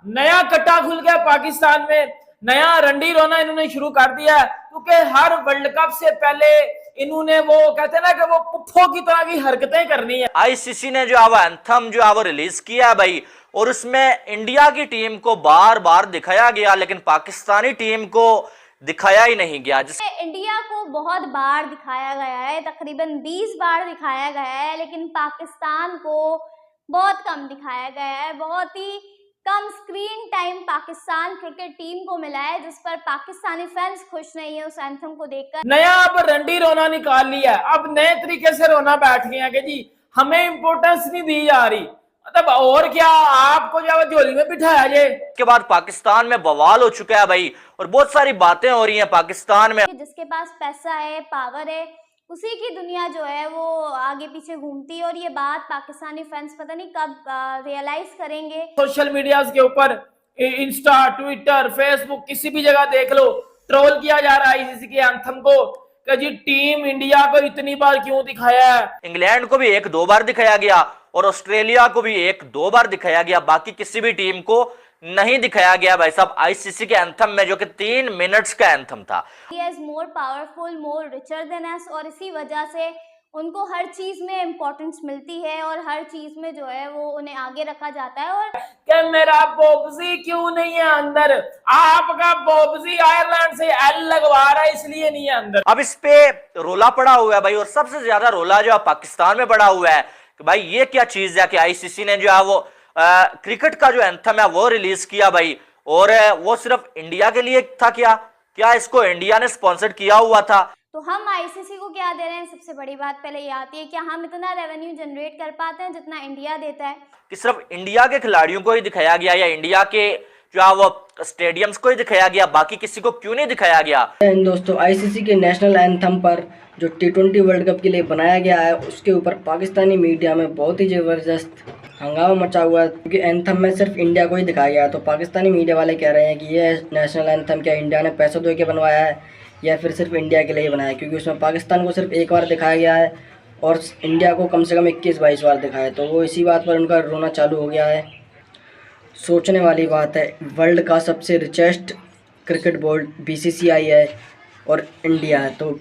नया कट्टा खुल गया पाकिस्तान में, नया रंडी रोना इन्होंने शुरू कर दिया है, क्योंकि हर वर्ल्ड कप से पहले इन्होंने वो कहते हैं ना कि वो पुप्पो की तरह की हरकतें करनी है। आईसीसी ने जो है एंथम जो है वो रिलीज किया है भाई, और उसमें इंडिया की टीम को बार बार दिखाया गया, लेकिन पाकिस्तानी टीम को दिखाया ही नहीं गया। इंडिया को बहुत बार दिखाया गया है, तकरीबन 20 बार दिखाया गया है, लेकिन पाकिस्तान को बहुत कम दिखाया गया है। बहुत ही कम screen time Pakistan cricket team को मिला है, जिस पर पाकिस्तानी फैंस खुश नहीं है उस एंथम को देखकर। नया अब रंडी रोना निकाल लिया, अब नए तरीके से रोना बैठ गए हैं कि जी हमें इंपोर्टेंस नहीं दी जा रही, मतलब और क्या, आपको जब झोली में बिठाया जाए। के बाद पाकिस्तान में बवाल हो चुका है भाई, और बहुत सारी बातें हो रही हैं पाकिस्तान में। जिसके पास पैसा है, पावर है, उसी की दुनिया जो है वो आगे पीछे घूमती है, और ये बात पाकिस्तानी फैंस पता नहीं कब रियलाइज करेंगे। सोशल मीडिया के ऊपर इंस्टा, ट्विटर, फेसबुक, किसी भी जगह देख लो, ट्रोल किया जा रहा है आईसीसी के एंथम को कि जी टीम इंडिया को इतनी बार क्यों दिखाया है। इंग्लैंड को भी 1-2 बार दिखाया गया, और ऑस्ट्रेलिया को भी 1-2 बार दिखाया गया, बाकी किसी भी टीम को नहीं दिखाया गया भाई साहब आईसीसी के एंथम में, जो कि 3 मिनट्स का एंथम था। He is more powerful, more richer than us, और इसी वजह से उनको हर चीज में इम्पोर्टेंस मिलती है, और हर चीज में जो है वो उन्हें आगे रखा जाता है। और कि मेरा बोबजी क्यों नहीं है अंदर, आपका बोबजी आयरलैंड से एल लगवा रहा है इसलिए नहीं है अंदर। अब इस पे रोला पड़ा हुआ है भाई, और सबसे ज्यादा रोला जो है पाकिस्तान में पड़ा हुआ है कि भाई ये क्या चीज है कि आईसीसी ने जो है वो क्रिकेट का जो एंथम है वो रिलीज किया भाई, और वो सिर्फ इंडिया के लिए था क्या इसको इंडिया ने स्पॉन्सर किया हुआ था? तो हम आईसीसी को क्या दे रहे हैं? सबसे बड़ी बात पहले ये आती है, क्या हम इतना रेवेन्यू जनरेट कर पाते हैं जितना इंडिया देता है? कि सिर्फ इंडिया के खिलाड़ियों को ही दिखाया गया, या इंडिया के जो है वो स्टेडियम्स को ही दिखाया गया, बाकी किसी को क्यों नहीं दिखाया गया? दोस्तों, आईसीसी के नेशनल एंथम पर जो T20 वर्ल्ड कप के लिए बनाया गया है, उसके ऊपर पाकिस्तानी मीडिया में बहुत ही ज़बरदस्त हंगामा मचा हुआ है, क्योंकि एंथम में सिर्फ इंडिया को ही दिखाया गया है। तो पाकिस्तानी मीडिया वाले कह रहे हैं कि ये नेशनल एंथम क्या इंडिया ने पैसे दे के बनवाया है या फिर सिर्फ इंडिया के लिए बनाया है, क्योंकि उसमें पाकिस्तान को सिर्फ एक बार दिखाया गया है और इंडिया को कम से कम 21-22 बार दिखाया है। तो वो इसी बात पर उनका रोना चालू हो गया है। सोचने वाली बात है, वर्ल्ड का सबसे रिचेस्ट क्रिकेट बोर्ड BCCI है और इंडिया है, तो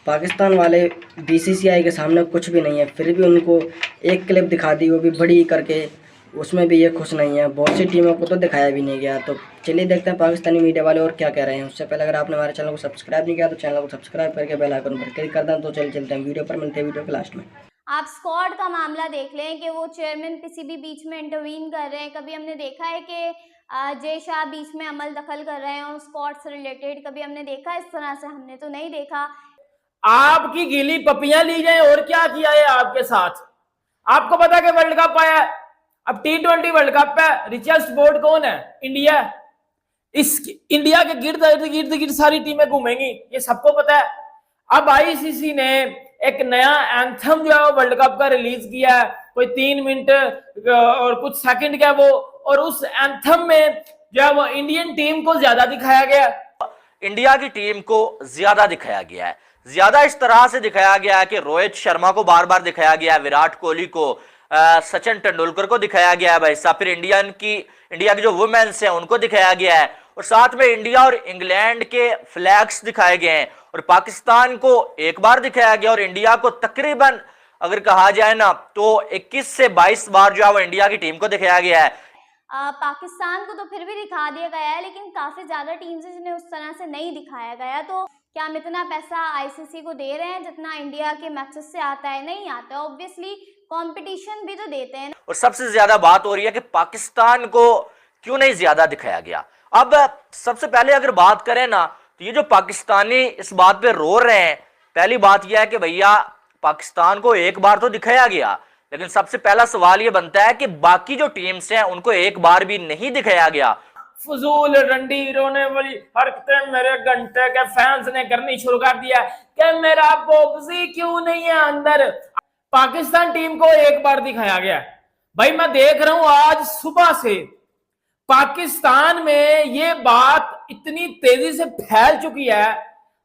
पाकिस्तान वाले BCCI के सामने कुछ भी नहीं है, फिर भी उनको एक क्लिप दिखा दी, वो भी बड़ी करके, उसमें भी ये खुश नहीं है। बहुत सी टीमों को तो दिखाया भी नहीं गया। तो चलिए देखते हैं पाकिस्तानी मीडिया वाले और क्या कह रहे हैं। उससे पहले अगर आपने हमारे चैनल को सब्सक्राइब नहीं किया तो चैनल को सब्सक्राइब करके बेल आइकन पर क्लिक कर दें। तो चलिए चलते हैं वीडियो पर, मिलते हैं वीडियो के लास्ट में। आप स्क्वाड का मामला देख लें कि वो चेयरमैन पीसीबी बीच में इंटरवीन कर रहे हैं। कभी हमने देखा है कि जय शाह बीच में अमल दखल कर रहे हैं स्क्वाड से रिलेटेड, कभी हमने देखा इस तरह से? हमने तो नहीं देखा। आपकी गीली पपियां ली जाए और क्या किया है आपके साथ? आपको पता कि वर्ल्ड कप आया, अब T20 वर्ल्ड कप है, रिचेस्ट बोर्ड कौन है? इंडिया। इस इंडिया के गिर्द गिर्द सारी टीमें घूमेंगी, ये सबको पता है। अब आईसीसी ने एक नया एंथम जो है वर्ल्ड कप का रिलीज किया है, कोई 3 मिनट और कुछ सेकंड का वो, और उस एंथम में जो है वो इंडियन टीम को ज्यादा दिखाया गया। इंडिया की टीम को ज्यादा दिखाया गया है, ज्यादा इस तरह से दिखाया गया है कि रोहित शर्मा को बार बार दिखाया गया है, विराट कोहली को, सचिन तेंदुलकर को दिखाया गया है भाई साहब, फिर इंडिया की जो वुमेन्स हैं उनको दिखाया गया है, और साथ में इंडिया और इंग्लैंड के फ्लैग्स दिखाए गए हैं, और पाकिस्तान को एक बार दिखाया गया, और इंडिया को तकरीबन अगर कहा जाए ना तो 21 से 22 बार जो है वो इंडिया की टीम को दिखाया गया है। पाकिस्तान को तो फिर भी दिखा दिया गया है, लेकिन काफी ज्यादा टीम्स हैं जिन्हें उस तरह से नहीं दिखाया गया। तो क्या हम इतना पैसा आईसीसी को दे रहे हैं जितना इंडिया के मैचेस से आता है? नहीं आता। ऑब्वियसली कंपटीशन भी तो देते हैं। और सबसे ज्यादा बात हो रही है कि पाकिस्तान को क्यों नहीं ज्यादा दिखाया गया। अब सबसे पहले अगर बात करें ना, तो ये जो पाकिस्तानी इस बात पे रो रहे हैं, पहली बात यह है कि भैया पाकिस्तान को एक बार तो दिखाया गया, लेकिन सबसे पहला सवाल ये बनता है कि बाकी जो टीम्स हैं उनको एक बार भी नहीं दिखाया गया। फजूल रंडी रोने वाली हरकतें मेरे घंटे के फैंस ने करनी शुरू कर दिया कि मेरा बोबजी क्यों नहीं है अंदर। पाकिस्तान टीम को एक बार दिखाया गया भाई, मैं देख रहा हूं आज सुबह से पाकिस्तान में ये बात इतनी तेजी से फैल चुकी है,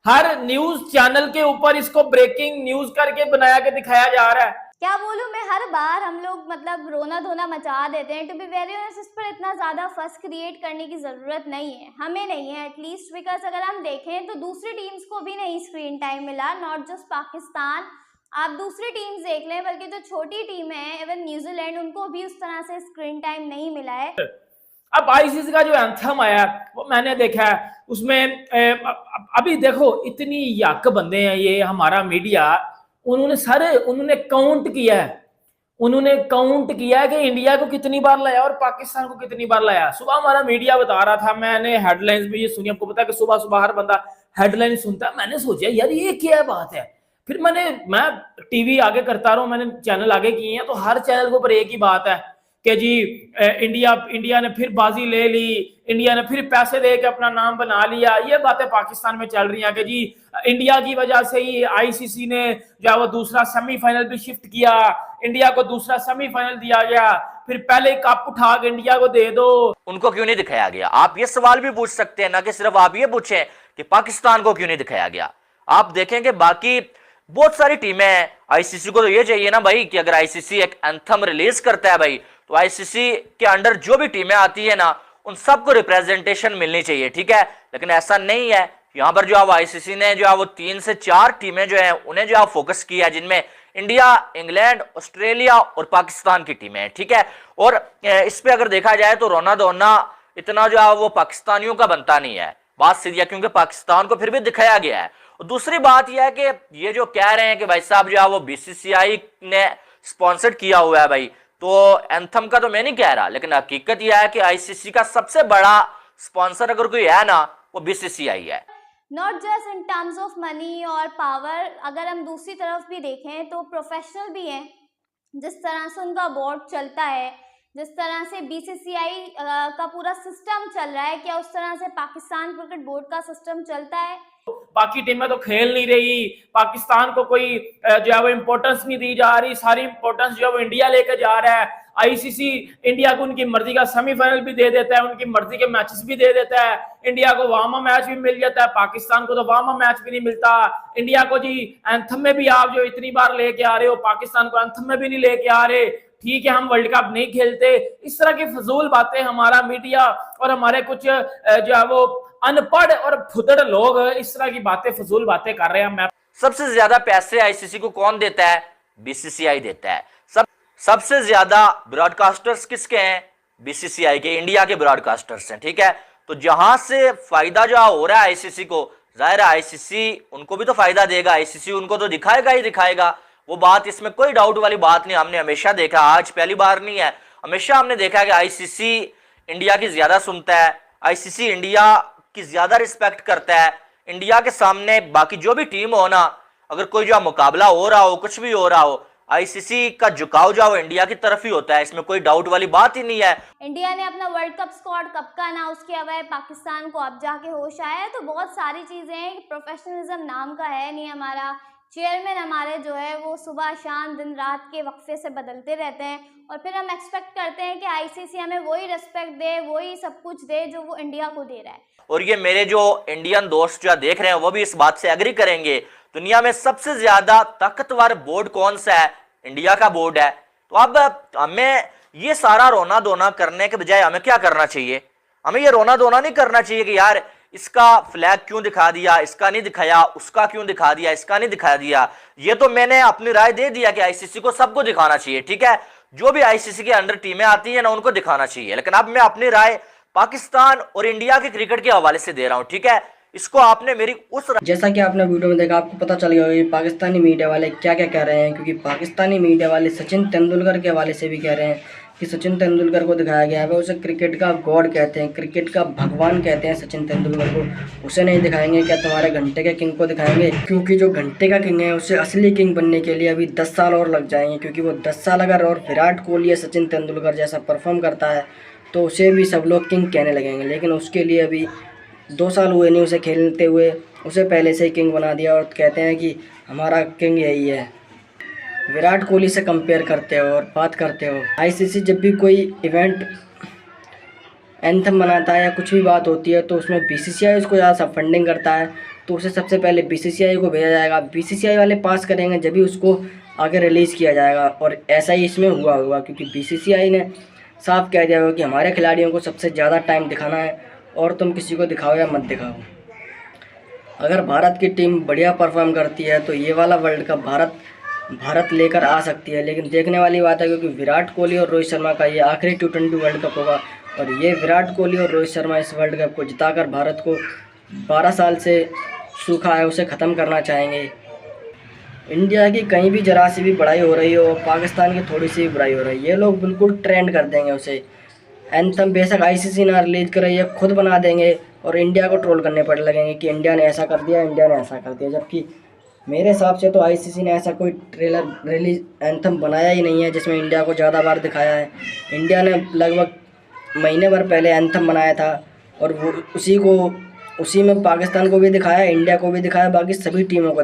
हर न्यूज चैनल के ऊपर इसको ब्रेकिंग न्यूज करके बनाया के दिखाया जा रहा है। क्या बोलूँ मैं, हर बार हम लोग मतलब रोना धोना मचा देते हैं। टू बी वेरी ऑनेस्ट, इस पर इतना ज़्यादा फस क्रिएट करने की ज़रूरत नहीं है, हमें नहीं है एटलीस्ट, बिकॉज अगर हम देखें तो दूसरी टीम्स को भी नहीं स्क्रीन टाइम मिला, नॉट जस्ट पाकिस्तान। आप दूसरी टीम्स देख लें, बल्कि जो छोटी टीम है इवन न्यूजीलैंड, उनको भी उस तरह से स्क्रीन टाइम नहीं मिला है। अब आईसीसी का जो एंथम आया वो मैंने देखा है, उसमें अभी देखो इतनी यक बंदे हैं ये हमारा मीडिया, उन्होंने काउंट किया है, कि इंडिया को कितनी बार लाया और पाकिस्तान को कितनी बार लाया। सुबह हमारा मीडिया बता रहा था, मैंने हेडलाइंस भी ये सुनी, आपको पता है कि सुबह सुबह हर बंदा हेडलाइन सुनता है। मैंने सोचा यार ये क्या बात है, फिर मैं टीवी आगे करता रहा हूं, मैंने चैनल आगे किए हैं, तो हर चैनल के ऊपर एक ही बात है कि जी इंडिया ने फिर बाजी ले ली, इंडिया ने फिर पैसे दे के अपना नाम बना लिया। ये बातें पाकिस्तान में चल रही हैं कि जी इंडिया की वजह से ही आईसीसी ने जो है वो दूसरा सेमीफाइनल भी शिफ्ट किया, इंडिया को दूसरा सेमीफाइनल दिया गया, फिर पहले कप उठा के इंडिया को दे दो। उनको क्यों नहीं दिखाया गया? आप ये सवाल भी पूछ सकते हैं ना, कि सिर्फ आप ये पूछें कि पाकिस्तान को क्यों नहीं दिखाया गया। आप देखेंगे बाकी बहुत सारी टीमें हैं, आईसीसी को तो ये चाहिए ना भाई कि अगर आईसीसी एक एंथम रिलीज करता है भाई, तो आईसीसी के अंडर जो भी टीमें आती है ना, उन सबको रिप्रेजेंटेशन मिलनी चाहिए, ठीक है। लेकिन ऐसा नहीं है। यहाँ पर जो है आईसीसी ने जो है वो 3 से 4 टीमें जो है उन्हें जो है फोकस किया है, जिनमें इंडिया, इंग्लैंड, ऑस्ट्रेलिया और पाकिस्तान की टीमें हैं, ठीक है। और इस पे अगर देखा जाए तो रोना धोना इतना जो है वो पाकिस्तानियों का बनता नहीं है, बात सीधी है, क्योंकि पाकिस्तान को फिर भी दिखाया गया है। और दूसरी बात यह है कि ये जो कह रहे हैं कि भाई साहब जो है वो बीसीसीआई ने स्पॉन्सर्ड किया हुआ है भाई, तो एंथम का तो मैं नहीं कह रहा, लेकिन हकीकत यह है कि आईसीसी का सबसे बड़ा स्पॉन्सर अगर कोई है ना, वो बीसीसीआई है। Not just in terms of money और पावर, अगर हम दूसरी तरफ भी देखें तो प्रोफेशनल भी हैं। जिस तरह से उनका बोर्ड चलता है, जिस तरह से बीसीसीआई का पूरा सिस्टम चल रहा है, क्या उस तरह से पाकिस्तान क्रिकेट बोर्ड का सिस्टम चलता है? बाकी टीमें तो खेल नहीं रही, पाकिस्तान को कोई जो है वो इंपॉर्टेंस नहीं दी जा रही, सारी इंपॉर्टेंस जो है वो इंडिया लेकर जा रहा है। आईसीसी इंडिया को उनकी मर्जी का सेमीफाइनल भी दे देता है, उनकी मर्जी के मैचेस भी दे देता है, इंडिया को वार्म मैच भी मिल जाता है, पाकिस्तान को तो वार्म मैच भी नहीं मिलता। इंडिया को जी एंथम में भी आप जो इतनी बार लेके आ रहे हो, पाकिस्तान को एंथम में भी नहीं लेके आ रहे। ठीक है, हम वर्ल्ड कप नहीं खेलते। इस तरह की फजूल बातें हमारा मीडिया और हमारे कुछ जो है वो अनपढ़ और फुदड़ लोग इस तरह की बातें, फजूल बातें कर रहे हैं। मैं सबसे ज्यादा पैसे आईसीसी को कौन देता है? बीसीसीआई देता है। सबसे ज्यादा ब्रॉडकास्टर्स किसके हैं? बीसीसीआई के, इंडिया के ब्रॉडकास्टर्स हैं, ठीक है। तो जहां से फायदा जो हो रहा है आईसीसी को, जाहिर है आईसीसी उनको भी तो फायदा देगा, आईसीसी उनको तो दिखाएगा ही दिखाएगा, वो बात, इसमें कोई डाउट वाली बात नहीं। हमने हमेशा देखा, आज पहली बार नहीं है, हमेशा हमने देखा कि आईसीसी इंडिया की ज्यादा सुनता है, आईसीसी इंडिया की ज्यादा रिस्पेक्ट करता है। इंडिया के सामने बाकी जो भी टीम हो ना, अगर कोई जो मुकाबला हो रहा हो, कुछ भी हो रहा हो, आईसीसी का झुकाव जो है इंडिया की तरफ ही होता है, इसमें कोई डाउट वाली बात ही नहीं है। इंडिया ने अपना वर्ल्ड कप स्क्वाड कब का अनाउंस किया हुआ है, पाकिस्तान को अब जाके होश आया है। तो बहुत सारी चीजें हैं, प्रोफेशनलिज्म नाम का है नहीं हमारा। चेयरमैन हमारे जो है वो सुबह शाम दिन रात के वक्फे से बदलते रहते हैं, और फिर हम एक्सपेक्ट करते हैं कि आईसीसी हमें वही रिस्पेक्ट दे, वही सब कुछ दे जो वो इंडिया को दे रहा है। और ये मेरे जो इंडियन दोस्त जो देख रहे हैं वो भी इस बात से एग्री करेंगे, दुनिया में सबसे ज्यादा ताकतवर बोर्ड कौन सा है? इंडिया का बोर्ड है। तो अब हमें ये सारा रोना धोना करने के बजाय हमें क्या करना चाहिए? हमें ये रोना धोना नहीं करना चाहिए कि यार इसका फ्लैग क्यों दिखा दिया, इसका नहीं दिखाया, उसका क्यों दिखा दिया, इसका नहीं दिखा दिया। ये तो मैंने अपनी राय दे दिया कि आईसीसी को सबको दिखाना चाहिए, ठीक है। जो भी आईसीसी के अंडर टीमें आती है ना, उनको दिखाना चाहिए। लेकिन अब मैं अपनी राय पाकिस्तान और इंडिया के क्रिकेट के हवाले से दे रहा हूं, ठीक है। इसको आपने मेरी उस जैसा कि आपने वीडियो में देखा, आपको पता चल गया होगा कि पाकिस्तानी मीडिया वाले क्या क्या कह रहे हैं, क्योंकि पाकिस्तानी मीडिया वाले सचिन तेंदुलकर के हवाले से भी कह रहे हैं कि सचिन तेंदुलकर को दिखाया गया है, उसे क्रिकेट का गॉड कहते हैं, क्रिकेट का भगवान कहते हैं सचिन तेंदुलकर को। उसे नहीं दिखाएंगे, क्या तुम्हारे घंटे के किंग को दिखाएंगे? क्योंकि जो घंटे का किंग है उसे असली किंग बनने के लिए अभी 10 साल और लग जाएंगे, क्योंकि वो 10 साल अगर और विराट कोहली या सचिन तेंदुलकर जैसा परफॉर्म करता है तो उसे भी सब लोग किंग कहने लगेंगे। लेकिन उसके लिए अभी 2 साल हुए नहीं उसे खेलते हुए, उसे पहले से ही किंग बना दिया और कहते हैं कि हमारा किंग यही है। विराट कोहली से कंपेयर करते हो और बात करते हो। आईसीसी जब भी कोई इवेंट एंथम बनाता है या कुछ भी बात होती है तो उसमें बीसीसीआई उसको ज़्यादा फंडिंग करता है, तो उसे सबसे पहले बीसीसीआई को भेजा जाएगा, बीसीसीआई वाले पास करेंगे जब भी उसको आगे रिलीज़ किया जाएगा। और ऐसा ही इसमें हुआ होगा, क्योंकि बीसीसीआई ने साफ कह दिया होगा कि हमारे खिलाड़ियों को सबसे ज़्यादा टाइम दिखाना है और तुम किसी को दिखाओ या मत दिखाओ। अगर भारत की टीम बढ़िया परफॉर्म करती है तो ये वाला वर्ल्ड कप भारत लेकर आ सकती है। लेकिन देखने वाली बात है, क्योंकि विराट कोहली और रोहित शर्मा का ये आखिरी T20 वर्ल्ड कप होगा और ये विराट कोहली और रोहित शर्मा इस वर्ल्ड कप को जिताकर भारत को 12 साल से सूखा है उसे ख़त्म करना चाहेंगे। इंडिया की कहीं भी जरा सी भी बड़ाई हो रही हो, पाकिस्तान की थोड़ी सी भी बुराई हो रही है, ये लोग बिल्कुल ट्रेंड कर देंगे उसे। एंथम बेशक ICC ना रिलीज करे, ये खुद बना देंगे और इंडिया को ट्रोल करने पड़ लगेंगे कि इंडिया ने ऐसा कर दिया, इंडिया ने ऐसा कर दिया। जबकि मेरे हिसाब से तो ICC ने ऐसा कोई ट्रेलर रिलीज एंथम बनाया ही नहीं है जिसमें इंडिया को ज़्यादा बार दिखाया है। इंडिया ने लगभग महीने भर पहले एंथम बनाया था और वो उसी में पाकिस्तान को भी दिखाया, इंडिया को भी दिखाया, बाकी सभी टीमों को